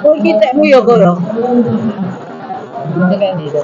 Oh, kita mo yo goro. Dengan itu.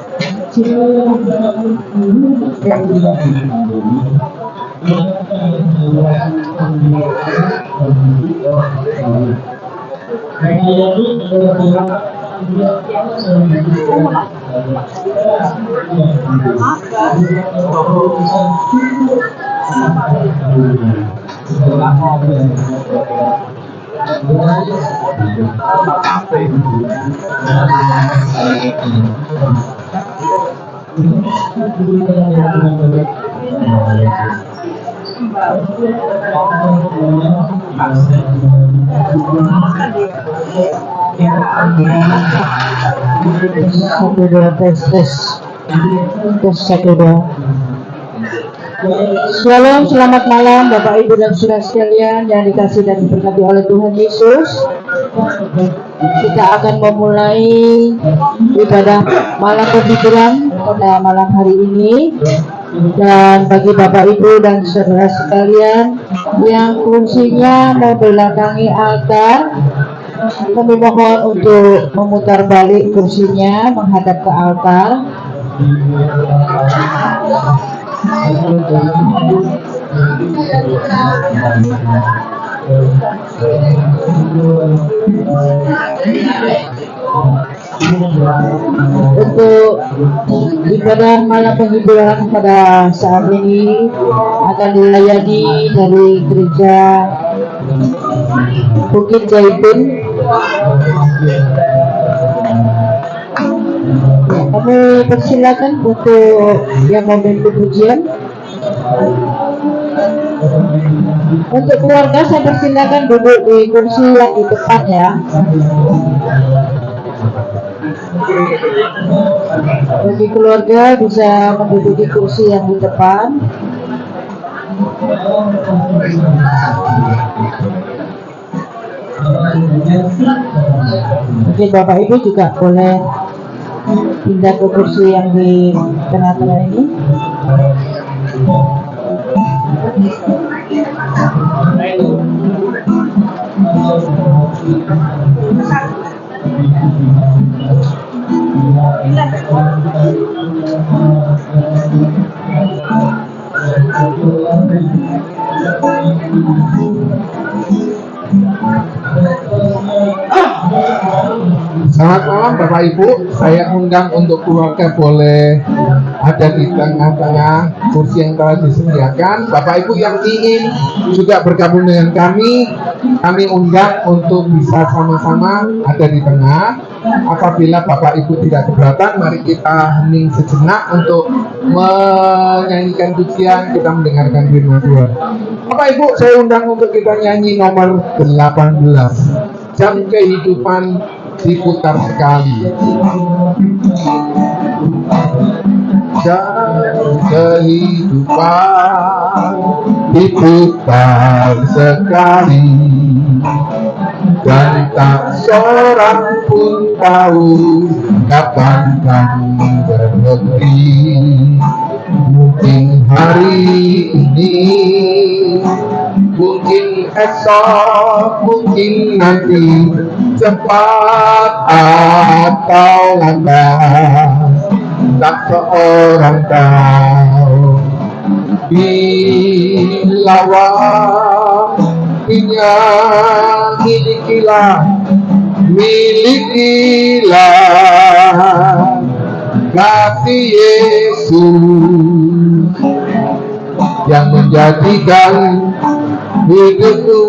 Satu dua tes. Shalom, selamat malam Bapak Ibu dan Saudara sekalian yang dikasihi dan diberkati oleh Tuhan Yesus. Kita akan memulai ibadah malam penghiburan pada malam hari ini. Dan bagi Bapak Ibu dan Saudara sekalian yang kursinya membelakangi altar, kami mohon untuk memutar balik kursinya menghadap ke altar. Untuk ibadah malam penghiburan pada saat ini akan dilayani dari gereja Bukit Zaitun. Kami persilakan untuk yang memimpin pujian. Untuk keluarga saya persilakan duduk di kursi yang di depan ya. Bagi keluarga bisa menduduki kursi yang di depan. Mungkin Bapak Ibu juga boleh pindah ke kursi yang di tengah-tengah ini. Selamat malam Bapak Ibu, saya undang untuk keluarga boleh ada di tengah-tengah kursi yang telah disediakan. Bapak Ibu yang ingin juga bergabung dengan kami undang untuk bisa sama-sama ada di tengah. Apabila Bapak Ibu tidak keberatan, mari kita hening sejenak untuk menyanyikan pujian, kita mendengarkan firman Tuhan. Bapak Ibu, saya undang untuk kita nyanyi nomor 18. Jam kehidupan diputar sekali. Jam kehidupan diputar sekali, dan tak seorang pun tahu kapan kan berhenti. Mungkin hari ini, mungkin esok, mungkin nanti, cepat atau lambat, tak seorang tahu. Bila waktunya, milikilah kasih Yesus yang menjadikan hidupku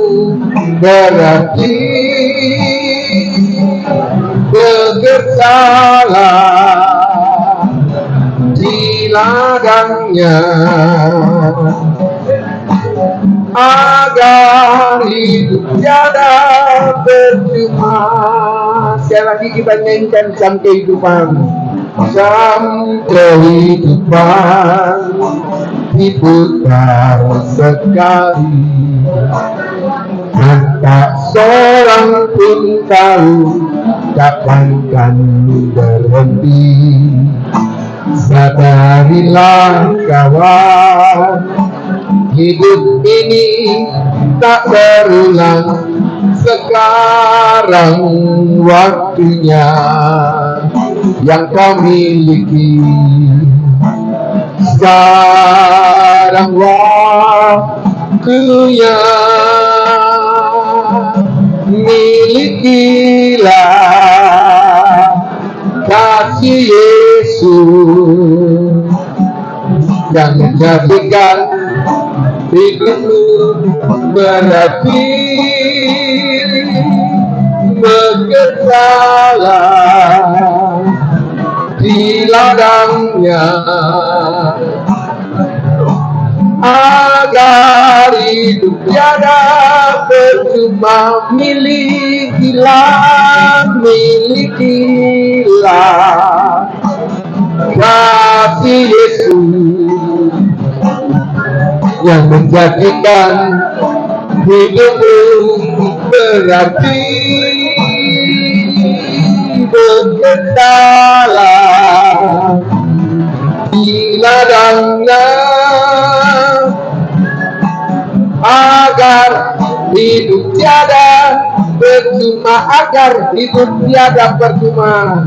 berarti. Bekerjalah di ladangnya agar hidup tiada percuma. Sekali lagi kita nyanyikan jam kehidupan. Jam kehidupan diputar sekali, dan tak seorang pun tahu kapan kan berhenti. Sadarilah kawan, hidup ini tak berulang. Sekarang waktunya yang kau miliki. Sekarang waktunya, milikilah kasih Yesus yang menjadikan hidupmu berarti. Bekerjalah di ladangnya agar hidup tiada percuma. Milikilah kasih Yesus yang menjadikan hidupmu berarti. Bekerjalah di ladangnya agar hidup tiada percuma, agar hidup tiada percuma,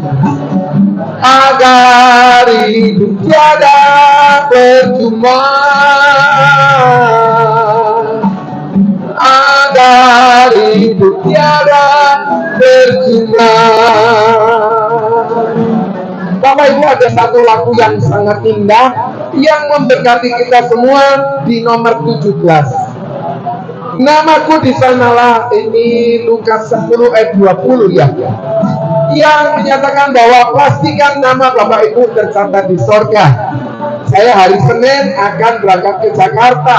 agar hidup tiada percuma, agar hidup tiada percuma. Bapak Ibu, ada satu lagu yang sangat indah yang memberkati kita semua di nomor 17. Namaku di sanalah, ini Lukas 10 ayat 20 ya, yang menyatakan bahwa pastikan nama Bapak Ibu tercatat di sorga. Saya hari Senin akan berangkat ke Jakarta.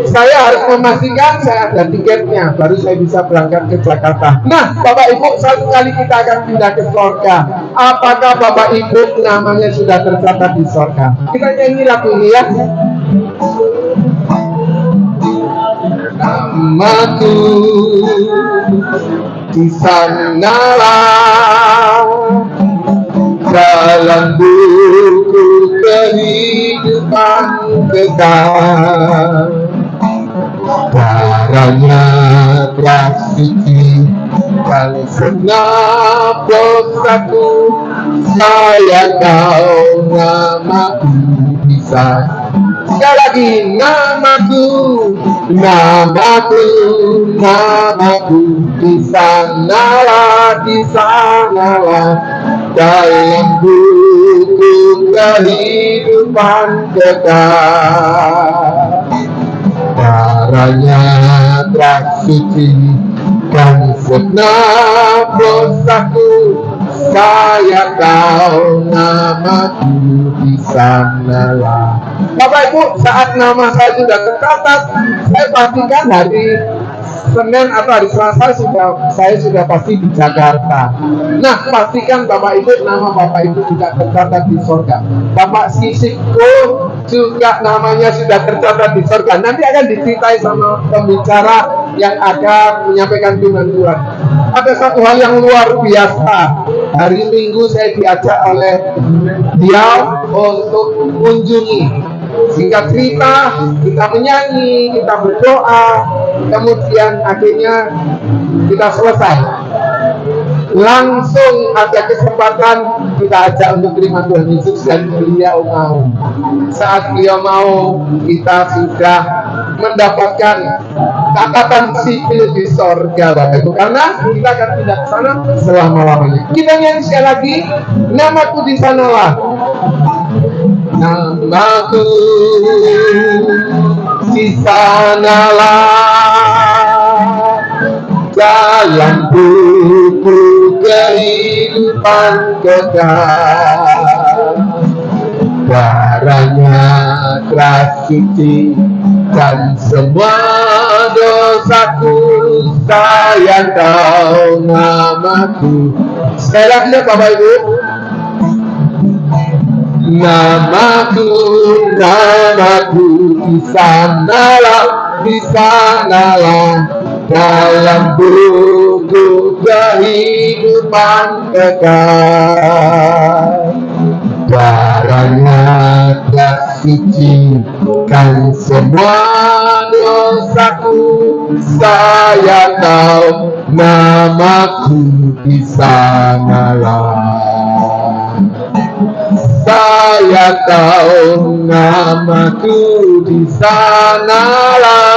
Saya harus memastikan saya ada tiketnya, baru saya bisa berangkat ke Jakarta. Nah, Bapak Ibu, satu kali kita akan pindah ke sorga. Apakah Bapak Ibu namanya sudah tercatat di sorga? Kita nyanyi lagu ini ya. Namaku di sanalah dalam buku kehidupan kekal. Darahnya telah suci dan segenap dosaku, saya tahu namaku bisa Sekali lagi, namaku, di sanalah, dalam buku kehidupan kekal. Darahnya telah suci dan segenap dosaku, saya tahu namaku di sanalah. Bapak Ibu, saat nama saya sudah tercatat, saya pastikan hari Senin atau hari Selasa saya sudah pasti di Jakarta. Nah, pastikan Bapak Ibu, nama Bapak Ibu juga tercatat di surga. Bapak Sisikku juga namanya sudah tercatat di surga. Nanti akan diceritai sama pembicara yang akan menyampaikan firman Tuhan. Ada satu hal yang luar biasa. Hari Minggu saya diajak oleh dia untuk mengunjungi. Singkat cerita, kita menyanyi, kita berdoa, kemudian akhirnya kita selesai. Langsung ada kesempatan kita ajak untuk terima Tuhan Yesus dan beliau mau. Saat beliau mau, kita sudah mendapatkan catatan sipil di sorga, Bapak Ibu. Karena kita akan pindah ke sana selama-lamanya. Kita nyanyi sekali lagi, namaku di sanalah. Namaku di sanalah, dalam buku kehidupan kekal. Darahnya telah suci dan semua dosaku, saya tahu namaku. Sekali lagi ya Bapak Ibu, namaku di sanalah, dalam buku kehidupan kekal. Darahnya telah suci kan semua dosaku, saya tahu namaku di sanalah. Saya tahu namaku di sanalah.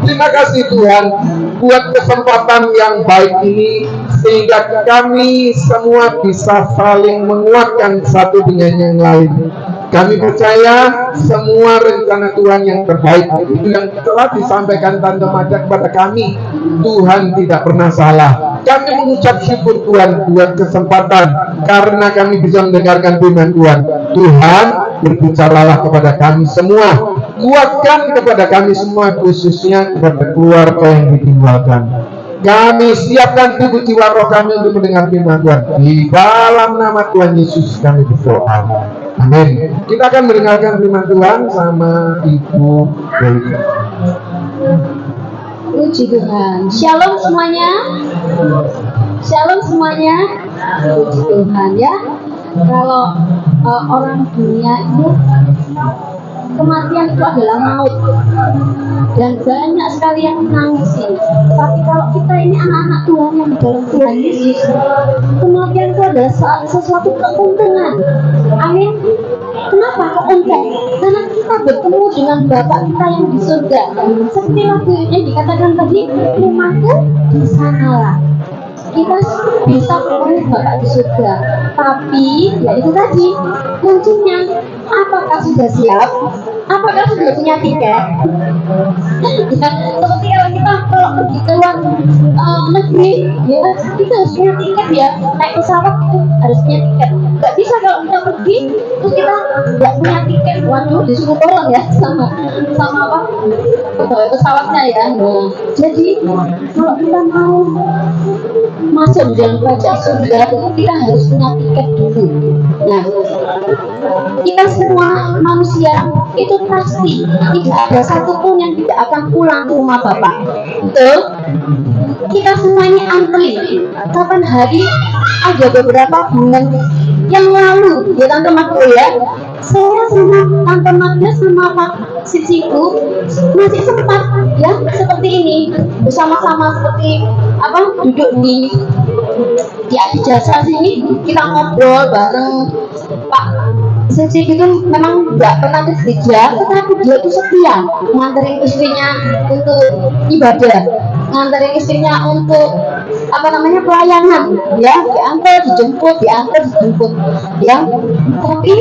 Terima kasih Tuhan buat kesempatan yang baik ini, sehingga kami semua bisa saling menguatkan satu dengan yang lain. Kami percaya semua rencana Tuhan yang terbaik itu yang telah disampaikan Tante Maja kepada kami, Tuhan tidak pernah salah. Kami mengucap syukur Tuhan buat kesempatan karena kami bisa mendengarkan firman Tuhan. Tuhan, berbicaralah kepada kami semua, kuatkan kepada kami semua, khususnya kepada keluarga yang ditinggalkan. Kami siapkan tubuh jiwa roh kami untuk mendengar firman Tuhan. Di dalam nama Tuhan Yesus kami berdoa. Amin. Kita akan mendengarkan firman Tuhan sama Ibu Dewi. Puji Tuhan. Shalom semuanya. Shalom semuanya. Puji Tuhan ya. Kalau orang dunia itu, kematian itu adalah maut, dan banyak sekali yang menangisi. Tapi kalau kita ini anak-anak Tuhan yang di dalam Tuhan Yesus, kematian itu adalah sesuatu keuntungan. Amin. Kenapa keuntungan? Karena kita bertemu dengan Bapa kita yang di surga. Seperti lagunya dikatakan tadi, rumahku di sanalah. Kita bisa bertemu Bapak di surga. Tapi ya itu tadi kuncinya, apakah sudah siap? Apakah sudah punya tiket? Ya, seperti kalau pergi ke luar negeri, ya kita harus punya tiket ya. Naik pesawat itu harus punya tiket. Gak bisa kalau kita pergi terus kita nggak punya tiket, waduh disuruh tolong ya sama apa pegawai pesawatnya ya. Nah, jadi kalau kita mau masuk dalam kerajaan surga itu kita harus punya tiket dulu. Nah, kita semua manusia itu pasti tidak ada satupun yang tidak akan pulang ke rumah Bapak. Betul? Kita semua ini antri. Kapan hari ada beberapa bulan yang lalu ya Tante Magda ya, saya sama Tante Magda sama Pak Sisiku masih sempat ya seperti ini bersama-sama, seperti apa, duduk di jasa sini, kita ngobrol bareng Pak Sisi itu memang nggak pernah ke gereja, tetapi dia itu setia nganterin istrinya untuk ibadah, nganterin istrinya untuk apa namanya pelayanan, ya diantar dijemput, diantar dijemput, ya. Tapi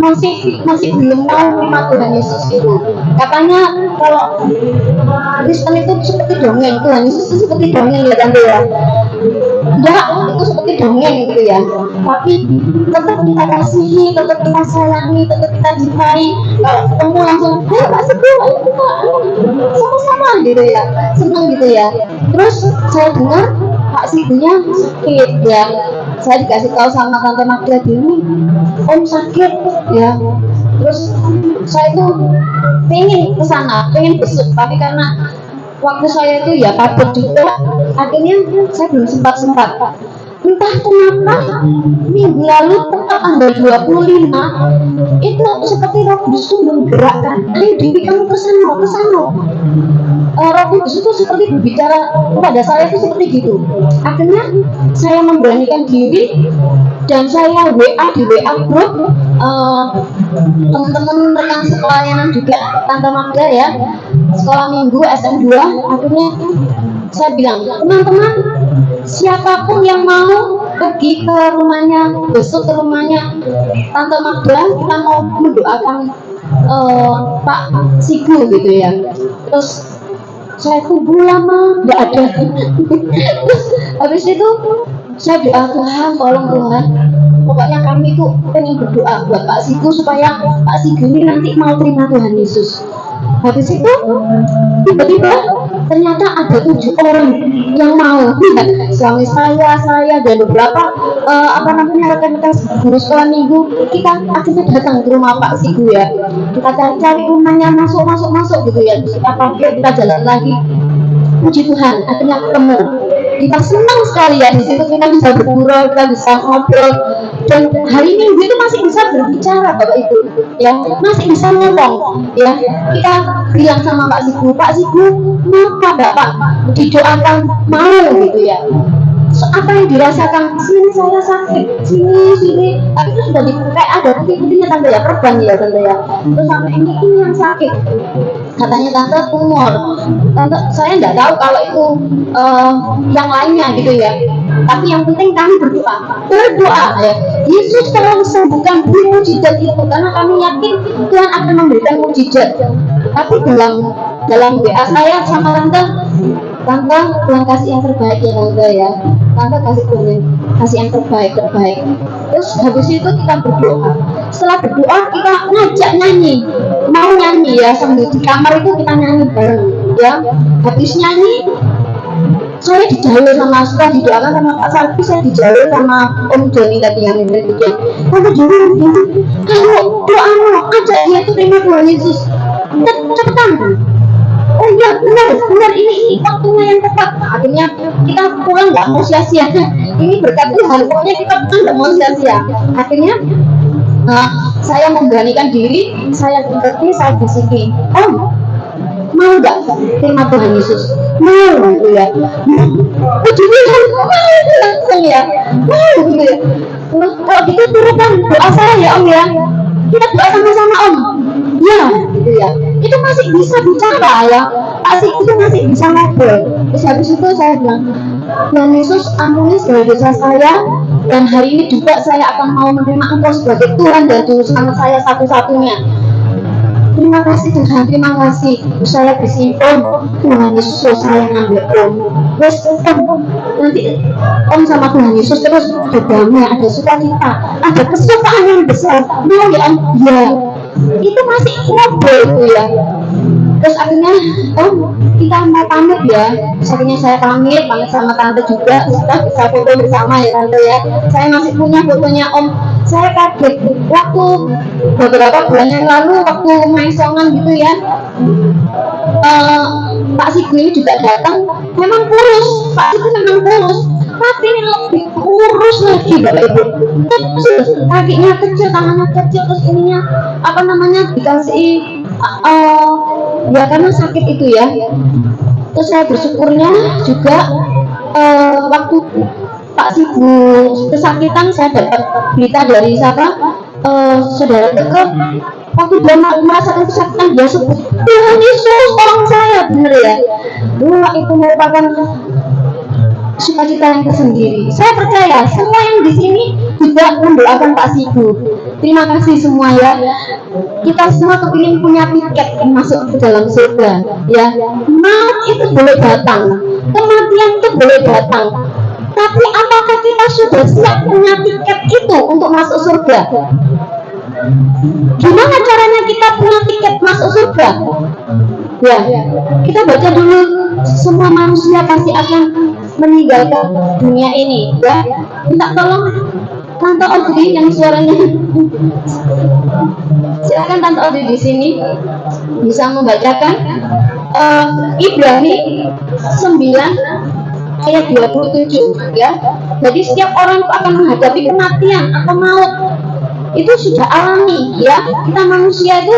masih belum mau menerima Tuhan Yesus itu. Katanya kalau Kristen itu seperti dongeng, Tuhan Yesus itu seperti dongeng ya tante ya. Enggak, itu seperti dongeng gitu ya. Tapi tetap kita kasihi, tetap kita sayangi, tetap kita cintai. Kalau ketemu langsung, Pak Siku, ayo kita sama-sama gitu ya, senang gitu ya. Terus saya dengar Pak Sikunya sakit ya. Saya dikasih tahu sama Tante Magda ini, Om sakit ya. Terus saya tuh pengen kesana, pengen besuk, tapi karena waktu saya itu ya padat juga, akhirnya saya belum sempat. Entah kenapa minggu lalu tepat tanggal 25 itu seperti Roh Kudus itu menggerakkan, ayo Dewi kamu kesana. Roh Kudus itu seperti berbicara kepada saya itu seperti gitu. Akhirnya saya memberanikan diri dan saya WA di WA grup teman-teman rekan sepelayanan juga Tante Magda ya, sekolah minggu SM2. Akhirnya saya bilang, teman-teman siapapun yang mau pergi ke rumahnya, besok ke rumahnya Tante Magda, kita mau mendoakan Pak Sigu gitu ya. Terus saya tunggu lama nggak ada. Terus habis itu saya doa, Tuhan tolong Tuhan, pokoknya kami itu pengen berdoa buat Pak Sigu supaya Pak Sigu ini nanti mau terima Tuhan Yesus. Habis itu tiba-tiba ternyata ada 7 orang yang mau, suami saya dan beberapa rekan-rekan guru sekolah minggu. Kita akhirnya datang ke rumah Pak Sigu ya, kita cari rumahnya, masuk gitu ya. Kita jalan lagi, puji Tuhan akhirnya ketemu. Kita senang sekali ya, di situ kita bisa bergurau, kita bisa ngobrol, dan hari Minggu itu masih bisa berbicara Bapak Ibu ya, masih bisa ngomong ya. Kita bilang sama Pak Sigu, maka Bapak didoakan mau gitu ya. So, apa yang dirasakan, sini saya sakit, sini, tapi itu sudah kayak ada putih-putihnya tante ya, perban ya tante ya. Terus sampai ini yang sakit, katanya tante tumor. Tante, saya nggak tahu kalau itu yang lainnya gitu ya. Tapi yang penting kami berdoa ya. Yesus telah sembuhkan mujizat itu, karena kami yakin Tuhan akan memberikan mujizat. Tapi dalam WA saya sama tante, Tuhan kasih yang terbaik ya tante ya. Tante kasih yang terbaik. Terus habis itu kita berdoa. Setelah berdoa kita ngajak nyanyi, mau nyanyi ya, sambil di kamar itu kita nyanyi bareng ya. Habis nyanyi saya dijalur sama, setelah didoakan sama Pak Sarpi, saya dijalur sama Om Joni tadi yang bikin. Tante Joni kalau doamu ajak dia tuh terima Tuhan Yesus, cepetan. Oh iya benar ini waktunya yang tepat. Akhirnya kita pulang nggak mau sia-sia, ini berkat Tuhan, pokoknya kita pulang nggak mau sia-sia. Akhirnya saya memberanikan diri, saya berkati, saya bisikin, Om mau nggak terima Tuhan Yesus? Mau gitu ya. Ujungnya mau langsung ya, mau gitu ya. Kalau gitu turutan doa saya ya Om ya, kita doa sama-sama Om ya gitu ya. Itu masih bisa bicara ya, itu masih bisa ngobrol. Terus habis itu saya bilang, Tuhan Yesus ampuni segala dosa saya, dan hari ini juga saya akan mau menerima Engkau sebagai Tuhan dan Juru Selamat saya satu-satunya. Terima kasih Tuhan, terima kasih. Saya bersimpan, Tuhan Yesus saya ngambil Om. Terus nanti Om sama Tuhan Yesus terus ada damai, ada sukacita, ada kesukaan yang besar. Mau ya Om? Ya. Itu masih ngobrol itu ya. Terus akhirnya Om kita mau pamit ya. Akhirnya saya pamit sama tante juga. Kita bisa foto bersama ya tante ya. Saya masih punya fotonya Om. Saya kaget waktu beberapa bulan yang lalu waktu main songan gitu ya, Pak Sigu ini juga datang. Memang kurus, Pak Sigu memang kurus, tapi ini lebih kurus lagi Bapak Ibu. Terus kakinya kecil, tangannya kecil, terus ininya dikasih ya karena sakit itu ya. Terus saya bersyukurnya juga waktu Pak Sibu kesakitan, saya dapat berita dari siapa, saudara dekat, waktu dia merasakan kesakitan dia sebut Tuhan Yesus tolong saya, benar ya. Wah, itu merupakan sukacita yang tersendiri. Saya percaya semua yang di sini juga mendoakan Pak Sibu. Terima kasih semua ya. Kita semua kepingin punya tiket masuk ke dalam surga ya. Maut itu boleh datang, kematian itu boleh datang, tapi apakah kita sudah siap punya tiket itu untuk masuk surga? Gimana caranya kita punya tiket masuk surga? Ya, kita baca dulu, semua manusia pasti akan meninggalkan dunia ini ya. Minta tolong Tante Audrey yang suaranya. Silakan Tante Audrey di sini bisa membacakan Ibrani 9 ayat 27 ya. Jadi setiap orang itu akan menghadapi kematian atau maut. Itu sudah alami ya. Kita manusia itu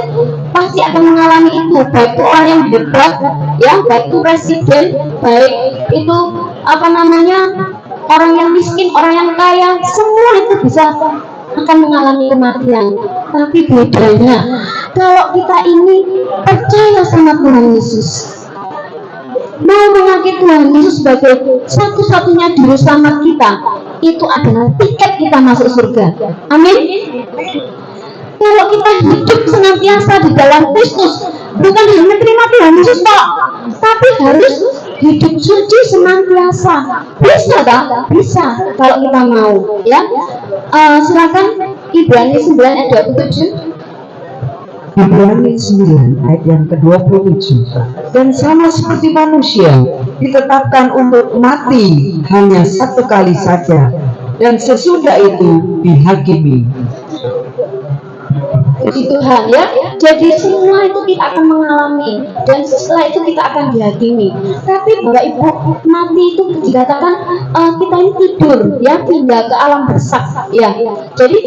pasti akan mengalami itu, baik itu orang yang hebat ya, baik itu presiden, baik itu apa namanya, orang yang miskin, orang yang kaya, semua itu bisa akan mengalami kematian. Tapi bedanya kalau kita ini percaya sama Tuhan Yesus, mau mengakui Tuhan Yesus sebagai satu-satunya juru selamat kita, itu adalah tiket kita masuk surga. Amin. Kalau kita hidup senantiasa di dalam Kristus, bukan hanya terima Tuhan Yesus kok, tapi harus hidup suci senantiasa. Bisa tak? Bisa kalau kita mau ya. Silakan Ibrani 9 ayat 27. Ibrani 9 ayat yang ke-27. Dan sama seperti manusia ditetapkan untuk mati hanya satu kali saja, dan sesudah itu dihakimi. Puji Tuhan ya. Jadi semua itu kita akan mengalami, dan setelah itu kita akan dihakimi. Tapi Bapak Ibu, mati itu dikatakan kita ini tidur ya, pindah ke alam bersak ya. Jadi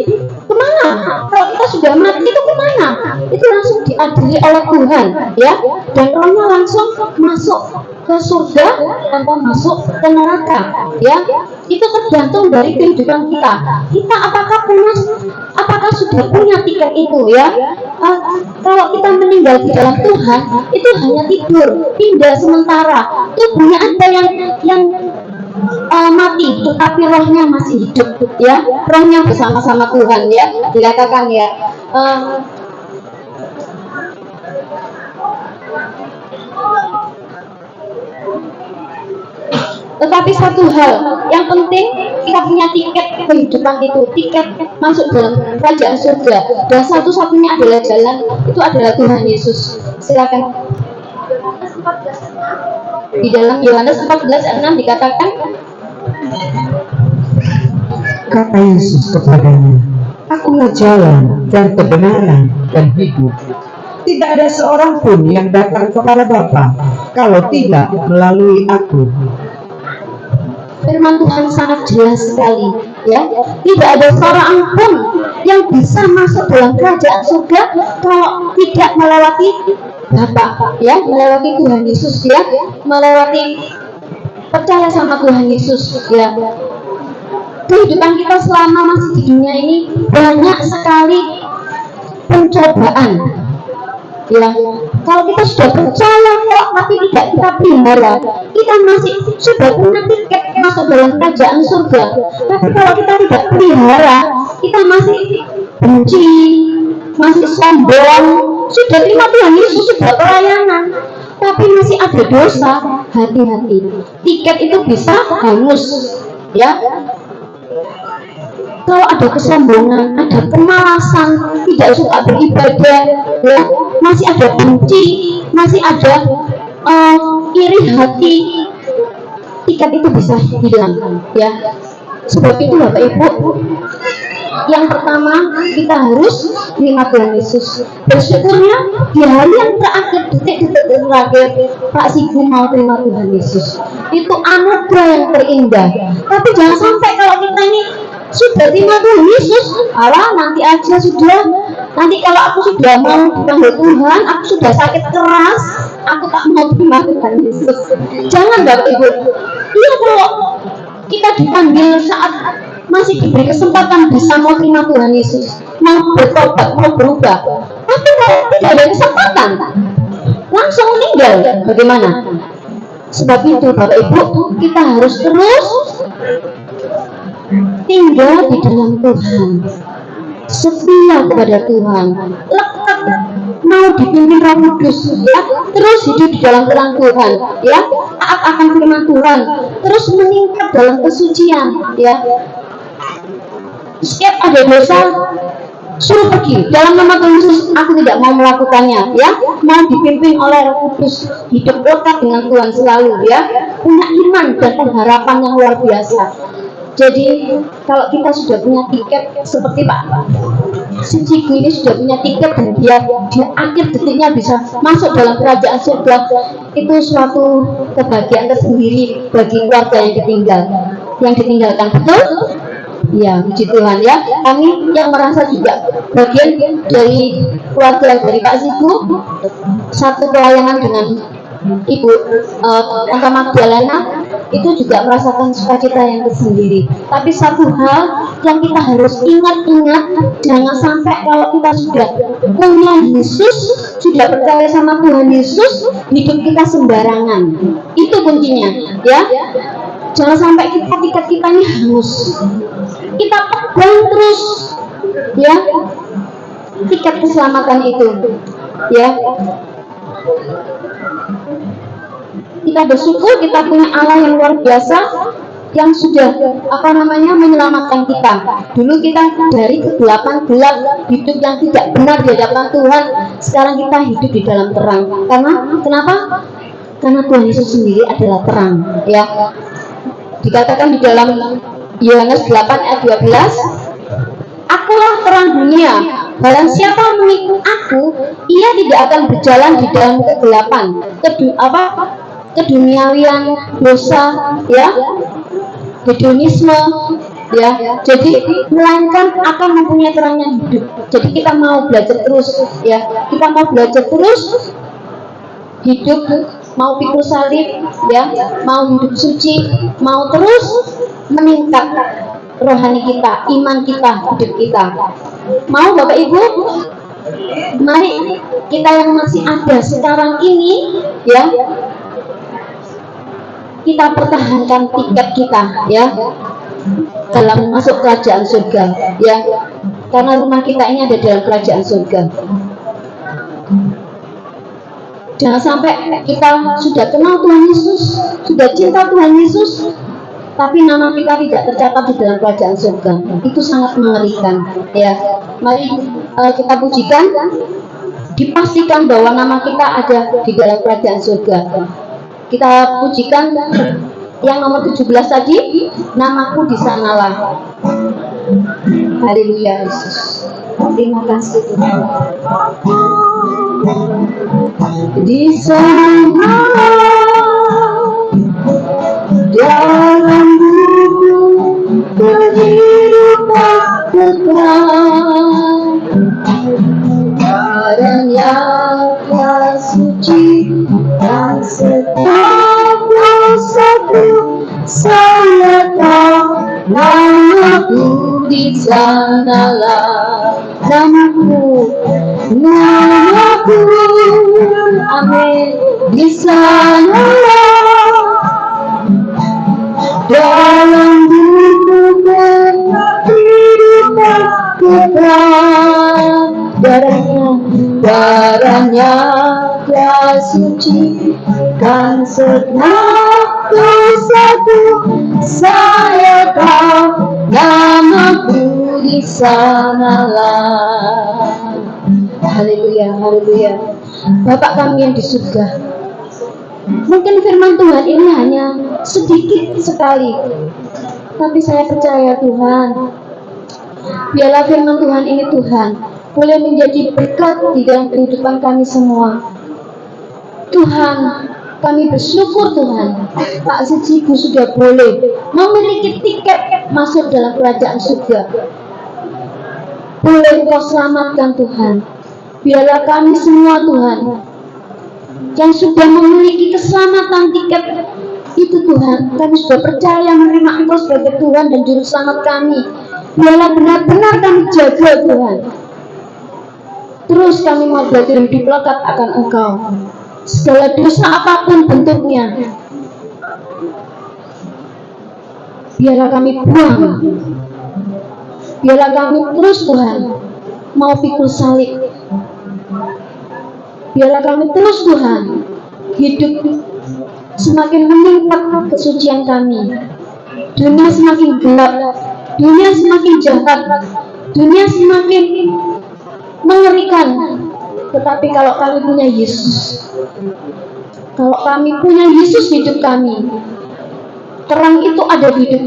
kemana? Kalau kita sudah mati itu kemana? Itu langsung diadili oleh Tuhan ya, dan rohnya langsung masuk ke surga tanpa masuk ke neraka ya. Itu tergantung dari kehidupan kita. Kita apakah sudah punya tiket itu ya. Kalau kita meninggal di dalam Tuhan, itu hanya tidur, pindah sementara. Tubuhnya ada yang mati, tetapi rohnya masih hidup ya. Rohnya bersama-sama Tuhan ya, dikatakan ya. Tetapi satu hal yang penting, kita punya tiket kehidupan itu, tiket masuk dalam kerajaan surga, dan satu-satunya adalah jalan itu adalah Tuhan Yesus. Silakan. Di dalam Yohanes 14 ayat 6 dikatakan, Kata Yesus kepadanya, Akulah jalan dan kebenaran dan hidup. Tidak ada seorang pun yang datang kepada Bapa kalau tidak melalui Aku. firman Tuhan sangat jelas sekali ya. Tidak ada seorang pun yang bisa masuk dalam kerajaan surga kalau tidak melewati Bapa ya, melewati Tuhan Yesus ya, melewati percaya sama Tuhan Yesus ya. Kehidupan kita selama masih di dunia ini banyak sekali pencobaan ya. Kalau kita sudah percaya kok, tapi tidak kita pelihara, kita masih sudah punya tiket masuk dalam kerajaan surga. Tapi kalau kita tidak pelihara, kita masih benci, masih sombong, sudah terima Tuhan Yesus, sudah pelayanan, tapi masih ada dosa, hati-hati. Tiket itu bisa hangus ya. Kalau ada kesombongan, ada kemalasan, tidak suka beribadah ya, masih ada benci, masih ada iri hati, tiket itu bisa hilang ya. Sebab itu Bapak Ibu, yang pertama kita harus terima Tuhan Yesus. Bersyukurnya di hari yang terakhir, detik-detik terakhir, Pak Sibu mau terima Tuhan Yesus. Itu anugerah yang terindah. Tapi jangan sampai kalau kita ini sudah terima Tuhan Yesus, Allah nanti aja sudah. Nanti kalau aku sudah mau dipanggil Tuhan, aku sudah sakit keras, aku tak mau terima Tuhan Yesus. Jangan Bapak Ibu. Iya, kalau kita dipanggil saat masih diberi kesempatan bisa mau terima Tuhan Yesus, mau bertobat, mau berubah. Tapi kalau tidak ada kesempatan, langsung meninggal, bagaimana? Sebab itu Bapak Ibu, kita harus terus tinggal di dalam Tuhan, setia kepada Tuhan, lekat, mau dipimpin Roh Kudus, ya, terus hidup di dalam terang Tuhan, ya, taat akan firman Tuhan, terus meningkat dalam kesucian, ya. Setiap ada dosa, suruh pergi dalam nama Tuhan Yesus. Aku tidak mau melakukannya, ya. Mau dipimpin oleh Roh Kudus, hidup lekat dengan Tuhan selalu, ya. Punya iman dan pengharapan yang luar biasa. Jadi kalau kita sudah punya tiket seperti Pak Suciku ini sudah punya tiket dan dia di akhir detiknya bisa masuk dalam kerajaan surga, itu suatu kebahagiaan tersendiri bagi keluarga yang ditinggalkan, betul? Ya, puji Tuhan, ya. Kami yang merasa juga bagian dari keluarga dari Pak Siku, satu pelayanan dengan Ibu Tante Magdalena, itu juga merasakan sukacita yang tersendiri. Tapi satu hal yang kita harus ingat-ingat, jangan sampai kalau kita sudah punya Yesus, sudah percaya sama Tuhan Yesus, hidup kita sembarangan. Itu kuncinya, ya. Jangan sampai tiket kita ini hangus. Kita pegang terus, ya, tiket keselamatan itu, ya. Kita bersyukur kita punya Allah yang luar biasa yang sudah menyelamatkan kita. Dulu kita dari kegelapan gelap, hidup yang tidak benar di hadapan Tuhan. Sekarang kita hidup di dalam terang. Kenapa? Karena Tuhan Yesus sendiri adalah terang, ya. Dikatakan di dalam Yohanes 8 ayat 12, Akulah terang dunia. Barang siapa mengikut aku, ia tidak akan berjalan di dalam kegelapan, keduniawian, dosa, ya, hedonisme, ya. Jadi melainkan akan mempunyai terangnya hidup. Jadi kita mau belajar terus, ya. Kita mau belajar terus hidup, mau pikul salib, ya, mau hidup suci, mau terus meningkat rohani kita, iman kita, hidup kita. Mau Bapak Ibu? Mari kita yang masih ada sekarang ini, ya, kita pertahankan tiket kita, ya, dalam masuk kerajaan surga, ya. Karena rumah kita ini ada dalam kerajaan surga. Jangan sampai kita sudah kenal Tuhan Yesus, sudah cinta Tuhan Yesus, tapi nama kita tidak tercatat di dalam kerajaan surga. Itu sangat mengerikan, ya. Mari kita pujikan, dipastikan bahwa nama kita ada di dalam kerajaan surga. Kita pujikan yang nomor 17 tadi, namaku di sanalah. Haleluya Yesus. Terima kasih Tuhan. Di sana dalam buku kehidupan kekal, barang yang suci dan setiap dosaku, saya tahu namaku di sanalah. Namaku, amin, di sanalah. Dalam buku kehidupan kekal, darahnya telah suci dan setiap dosaku, saya tahu namaku di sanalah. Haleluya, haleluya. Bapak kami yang di surga, mungkin firman Tuhan ini hanya sedikit sekali, tapi saya percaya Tuhan, biarlah firman Tuhan ini Tuhan boleh menjadi berkat di dalam kehidupan kami semua. Tuhan, kami bersyukur Tuhan, Pak Suciku sudah boleh memiliki tiket masuk dalam kerajaan surga. Boleh Engkau selamatkan Tuhan. Biarlah kami semua Tuhan yang sudah memiliki keselamatan tiket itu Tuhan, kami sudah percaya menerima Engkau sebagai Tuhan dan Juru Selamat kami. Biarlah benar-benar kami jaga Tuhan. Terus kami mau belajar hidup lekat akan Engkau. Segala dosa apapun bentuknya, biarlah kami buang. Biarlah kami terus Tuhan mau pikul salib. Biarlah kami terus Tuhan hidup semakin meningkat kesucian kami. Dunia semakin gelap, dunia semakin jahat, dunia semakin mengerikan. Tetapi kalau kami punya Yesus, kalau kami punya Yesus hidup kami, terang itu ada di hidup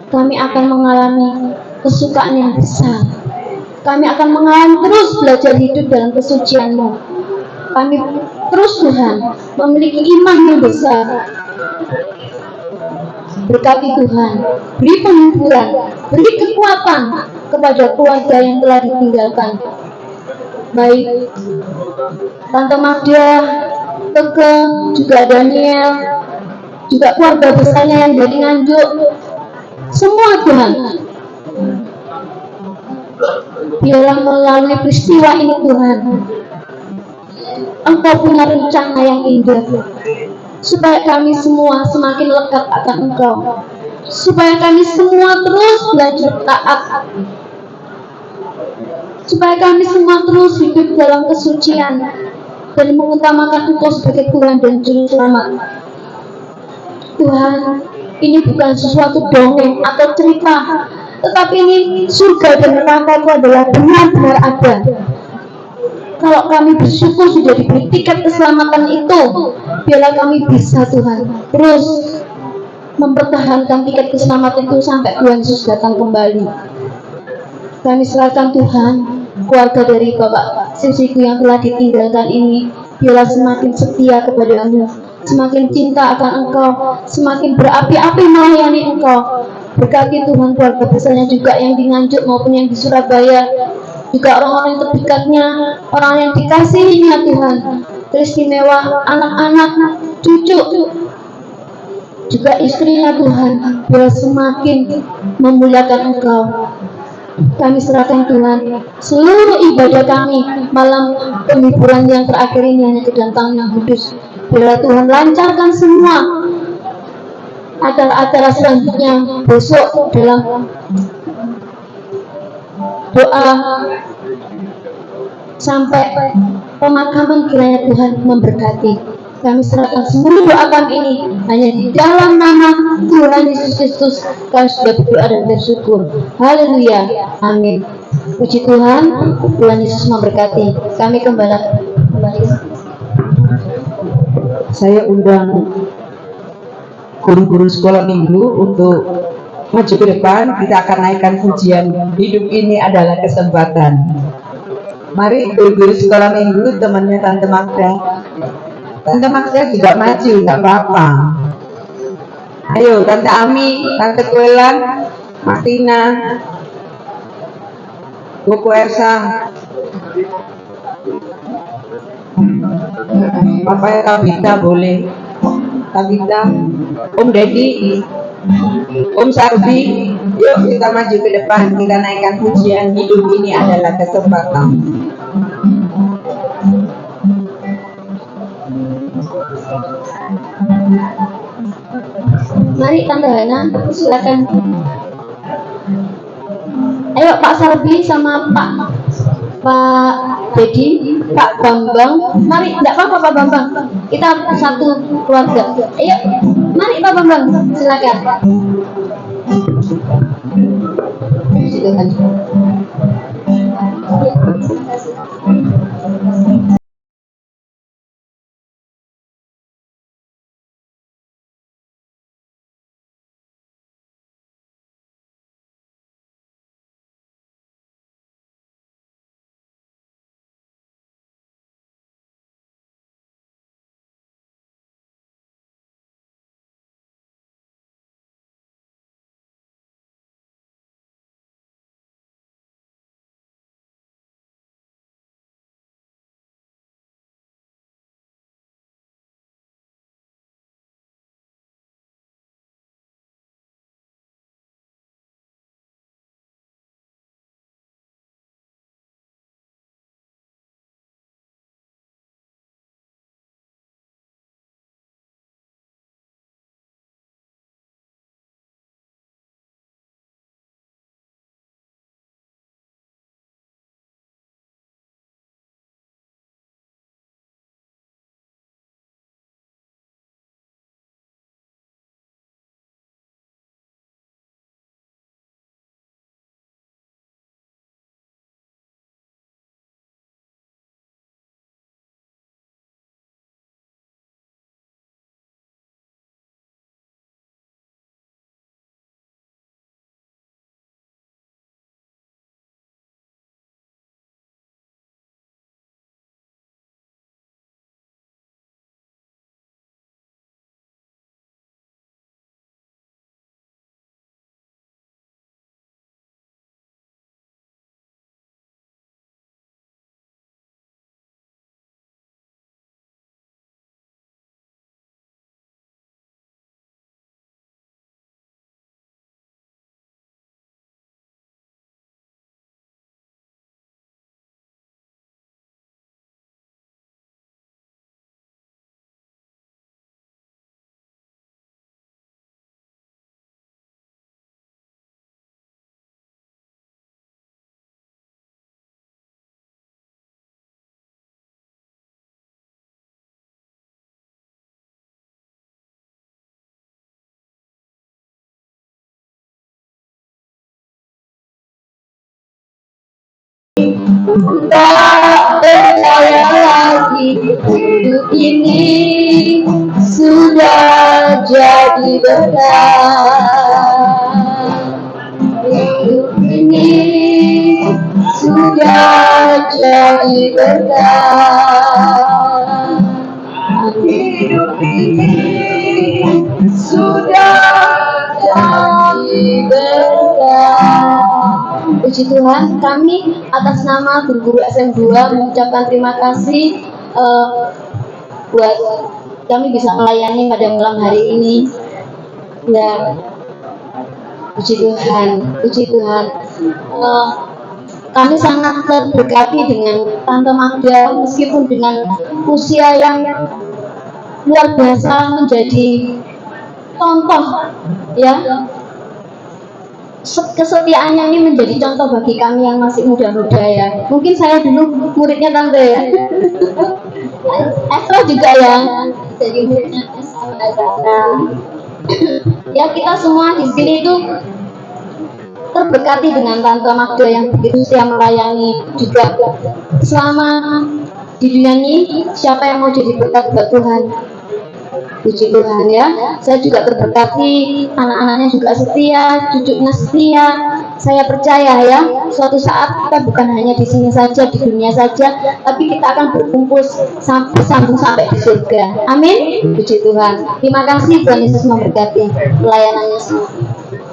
kami akan mengalami kesukaan yang besar. Kami akan mengalami terus belajar hidup dalam kesucian-Mu. Kami terus Tuhan memiliki iman yang besar. Berkati Tuhan, beri penghiburan, beri kekuatan kepada keluarga yang telah ditinggalkan. Baik Tante Magda, Teke, juga Daniel, juga keluarga besarnya yang dari Nganjuk, semua Tuhan. Biarlah melalui peristiwa ini Tuhan, Engkau punya rencana yang indah, supaya kami semua semakin lekat akan Engkau, supaya kami semua terus belajar taat, supaya kami semua terus hidup dalam kesucian dan mengutamakan Engkau sebagai Tuhan dan Juru Selamat. Tuhan, ini bukan sesuatu dongeng atau cerita, tetapi ini surga dan neraka itu adalah benar-benar ada. Kalau kami bersyukur sudah diberi tiket keselamatan itu, biarlah kami bisa Tuhan terus mempertahankan tiket keselamatan itu sampai Tuhan Yesus datang kembali. Kami serahkan Tuhan keluarga dari Bapak Sisiku yang telah ditinggalkan ini, biarlah semakin setia kepada-Mu, semakin cinta akan Engkau, semakin berapi-api melayani Engkau. Berkati Tuhan keluarga besarnya juga yang di Nganjuk maupun yang di Surabaya, juga orang-orang yang terdekatnya, orang yang dikasihinya Tuhan, teristimewa anak-anak, cucu, juga istrinya Tuhan, biar semakin memuliakan Engkau. Kami serahkan Tuhan seluruh ibadah kami malam penghiburan yang terakhir ini hanya kedatangan yang kudus. Biarlah Tuhan lancarkan semua acara-acara selanjutnya besok dalam doa sampai pemakaman, kiranya Tuhan memberkati. Kami serahkan seluruh doa kami ini hanya di dalam nama Tuhan Yesus Kristus. Kami sudah berdoa dan bersyukur. Haleluya, amin. Puji Tuhan, Tuhan Yesus memberkati. Kami kembali. Saya undang guru-guru sekolah minggu untuk maju ke depan. Kita akan naikkan pujian hidup ini adalah kesempatan. Mari guru-guru sekolah minggu, temannya Tante Magda. Tante Magda juga maju, nggak apa-apa. Ayo Tante Ami, Tante Kuelan, Martina, Buku Ersa, Papa Kabita boleh, Kabita, Om Dedi, Om Sardi. Yuk kita maju ke depan, kita naikkan pujian hidup ini adalah kesempatan. Mari Tante Hana, silakan. Ayo Pak Sarbi sama Pak Dedi, Pak Bambang. Mari, tidak apa-apa Pak Bambang. Kita satu keluarga. Ayo, mari Pak Bambang, silakan. Silakan. tak percaya lagi hidup ini sudah jadi berat. Hidup ini sudah jadi berat. Hidup ini sudah jadi berat. Puji Tuhan, kami atas nama guru-guru SM2 mengucapkan terima kasih buat kami bisa melayani pada malam hari ini. Dan puji Tuhan, kami sangat terberkati dengan Tante Magda, meskipun dengan usia yang luar biasa menjadi contoh, ya. Kesetiaannya ini menjadi contoh bagi kami yang masih muda-muda, ya. Mungkin saya dulu muridnya Tante, ya. Esra juga ya, jadi muridnya Esra. Ya, kita semua di sini itu terberkati dengan Tante Magda yang begitu setia melayani. Juga selama di dunia ini, siapa yang mau jadi berkat buat Tuhan? Puji Tuhan, ya. Saya juga terberkati, anak-anaknya juga setia, cucunya setia. Saya percaya, ya, suatu saat kita bukan hanya di sini saja, di dunia saja, tapi kita akan berkumpul sambung sampai di surga. Amin. Puji Tuhan. Terima kasih, Tuhan Yesus memberkati pelayanannya semua.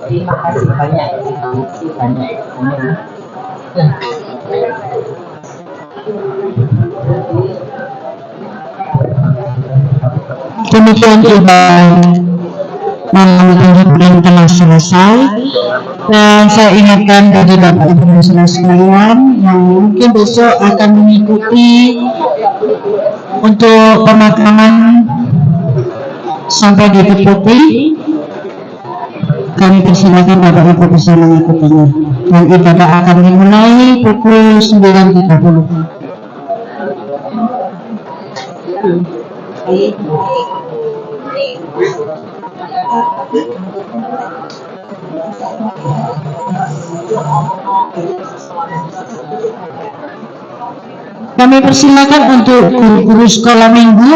Terima kasih banyak. Terima kasih banyak. Amin. Demikian juga malam yang telah selesai, dan saya ingatkan bagi Bapak Ibu sekalian yang mungkin besok akan mengikuti untuk pemakaman sampai di Deputi, kami persilakan Bapak Ibu bisa mengikutinya, dan ibadah akan dimulai pukul 9.30. Kami persilakan untuk guru-guru sekolah minggu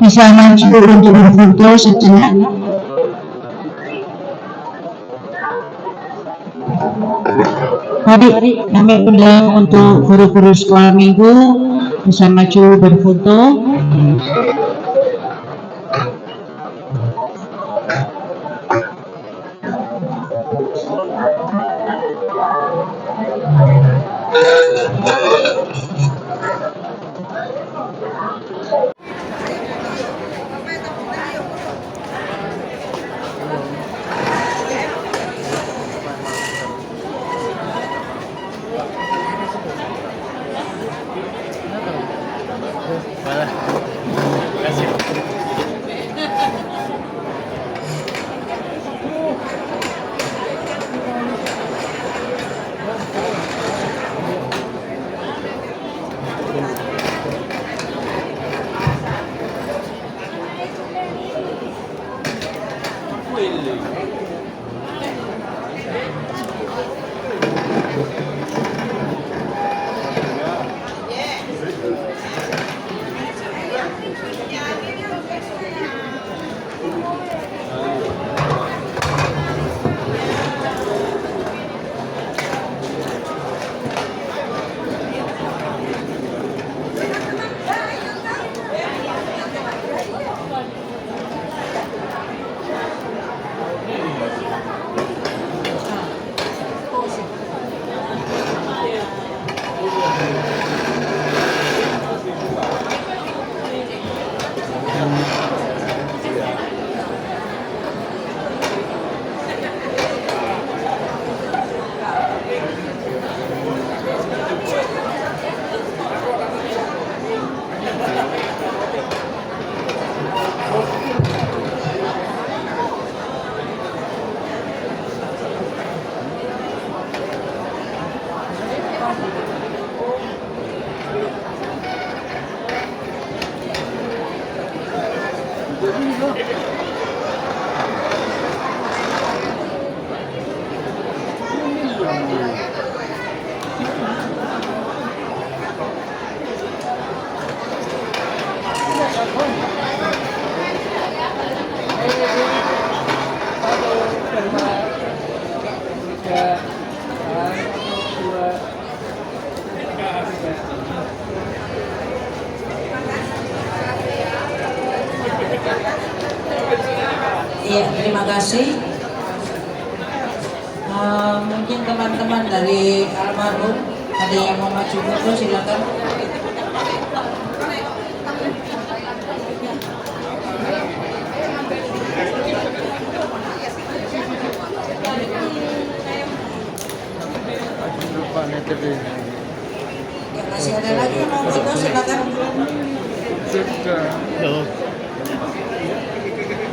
bisa maju untuk berfoto sejenak. Mari kami undang untuk guru-guru sekolah minggu bisa maju berfoto. Ya, terima kasih. Mungkin teman-teman dari almarhum ada yang mau maju foto, silakan. Ya, masih ada lagi yang mau foto, silakan.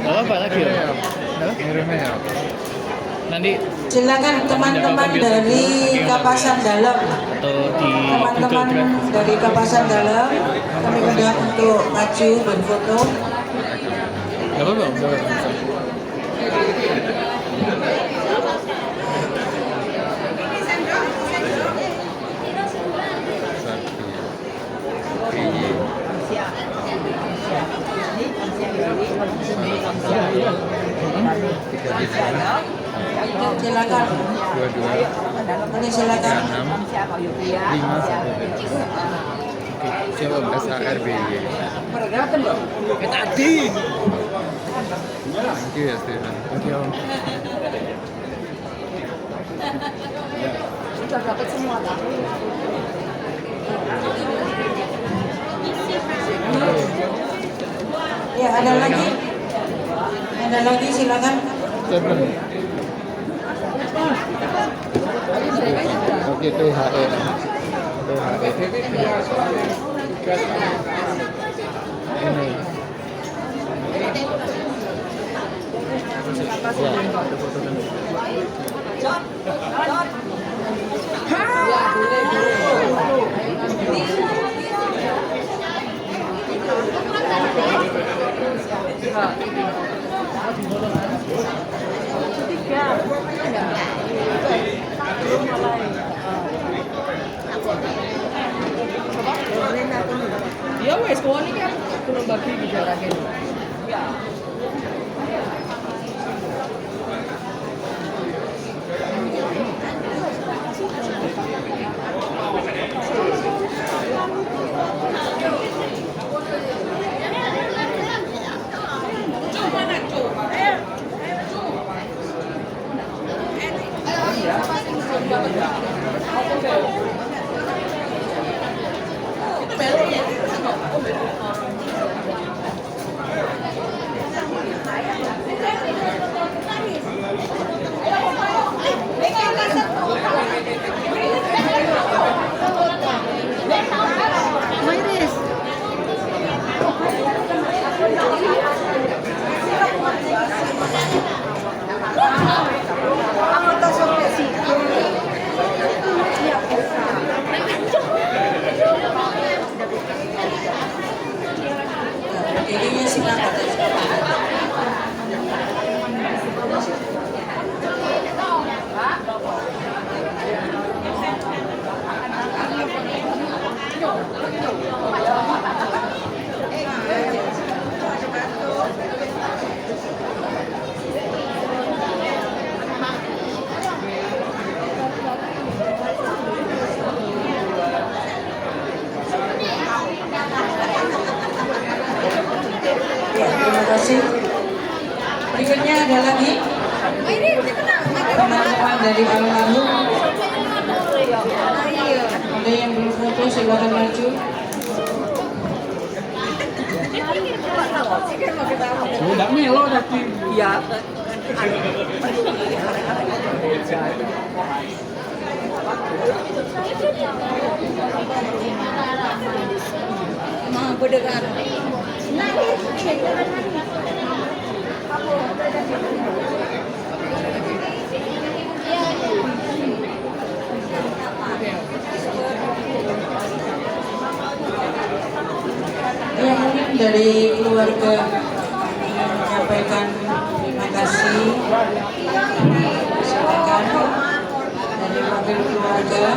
Apa lagi ya? Nanti Silakan teman-teman dari Kapasan Dalam. atau di Teman-teman dari Kapasan Dalam, kami undang untuk maju berfoto. Gak apa-apa. Silakan. Ini silakan. 17 ARBY. Tadi. Thank you ya Stefan. Thank you. Ya, ada lagi. Ada lagi, silakan. Oke, THE. Ini. Ya wes, kau ini kan kurang bagi bicara gitu. Ya. Jadinya silakan. Ya, terima kasih. Berikutnya ada lagi teman-teman dari almarhum. Ada yang belum foto, silakan maju. Sudah melo tapi. Iya. Mah berdengar. Ya, mungkin dari keluarga menyampaikan terima kasih. Silakan dari wakil keluarga.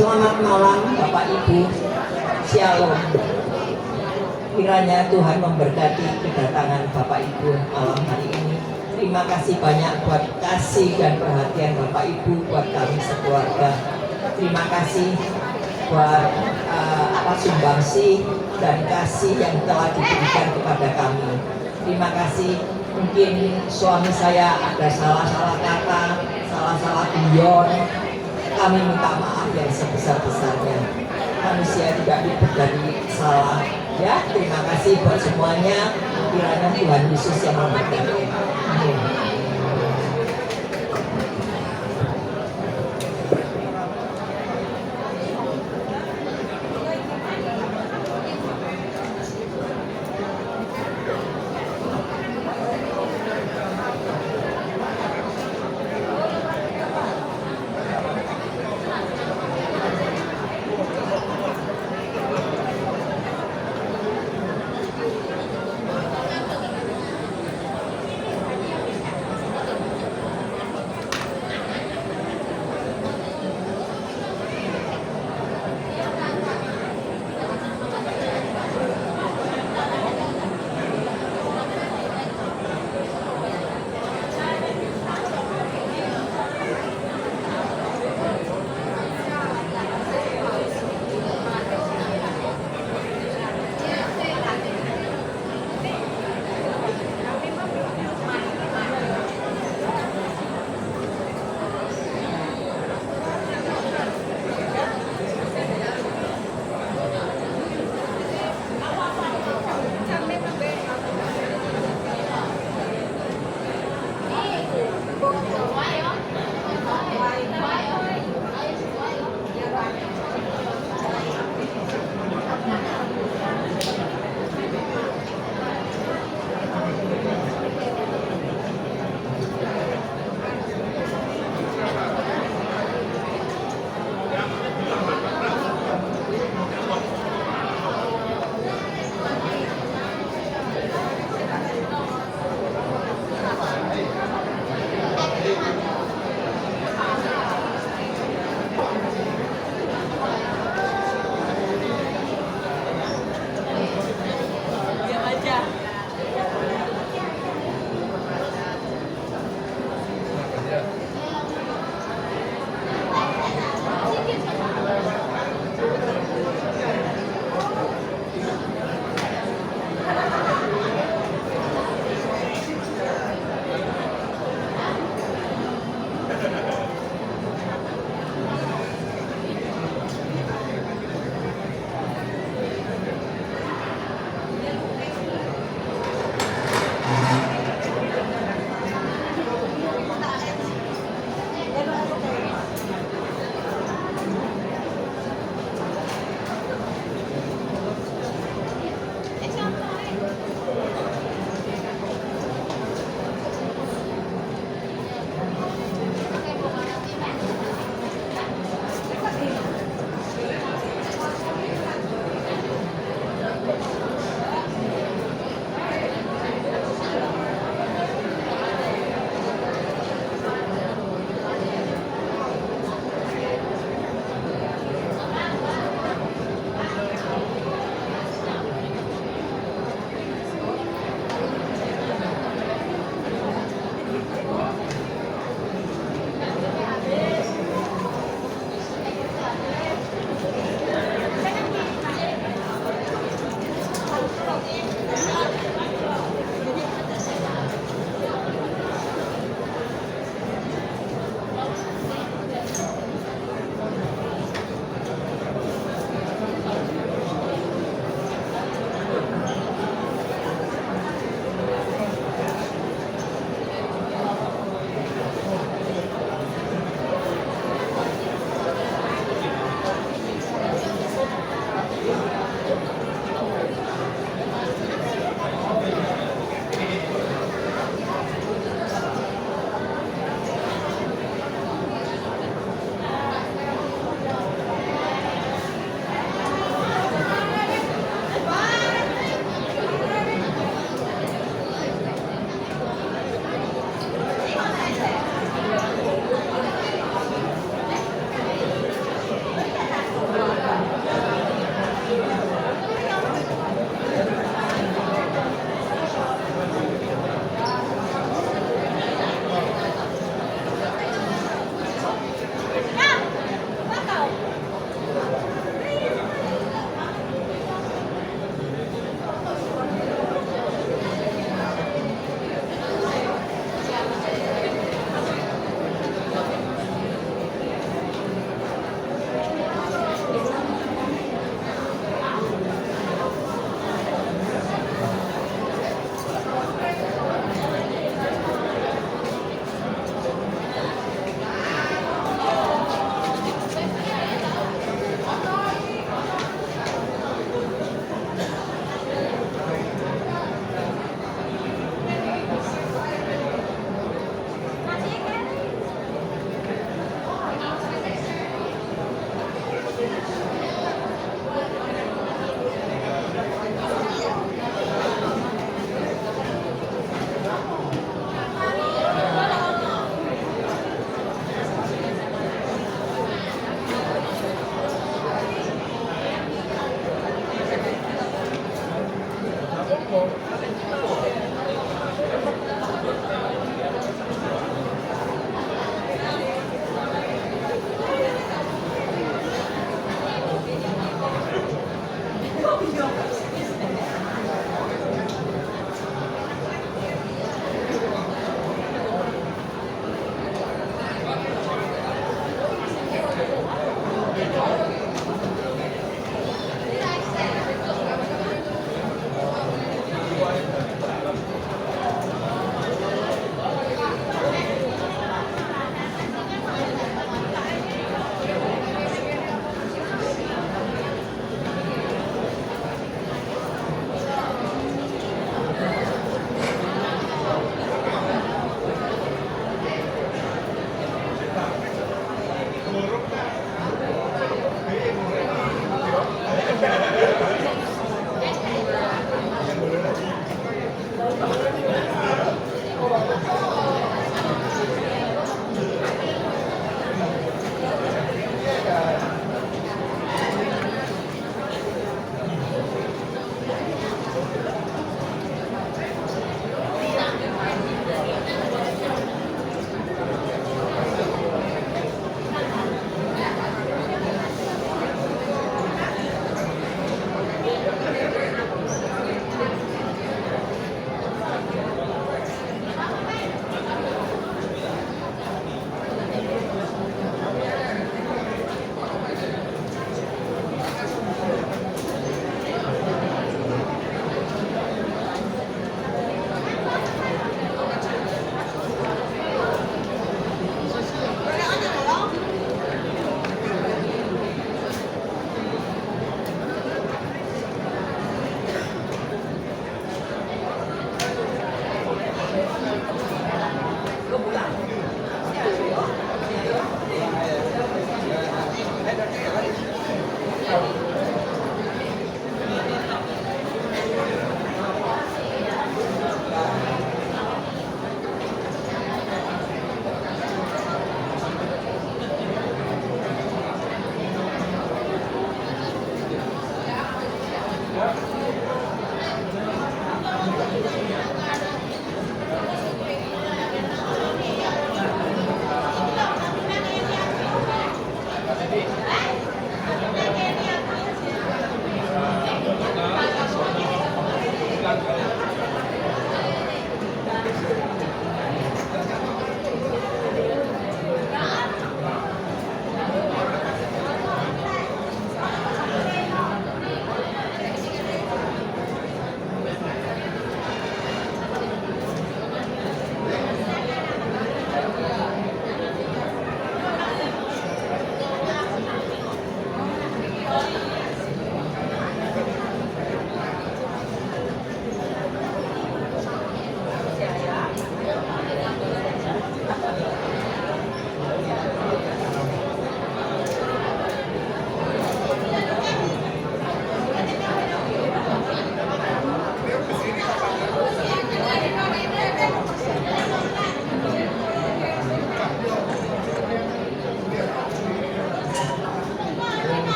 Selamat malam Bapak Ibu, Shalom. Kiranya Tuhan memberkati kedatangan Bapak Ibu malam hari ini. Terima kasih banyak buat kasih dan perhatian Bapak Ibu buat kami sekeluarga. Terima kasih buat sumbangsi dan kasih yang telah diberikan kepada kami. Terima kasih. Mungkin suami saya ada salah-salah kata, salah-salah guyon. Kami minta maaf yang sebesar-besarnya. Manusia tidak luput dari salah. Ya, terima kasih buat semuanya. Kiranya Tuhan Yesus yang memberkati. Amin.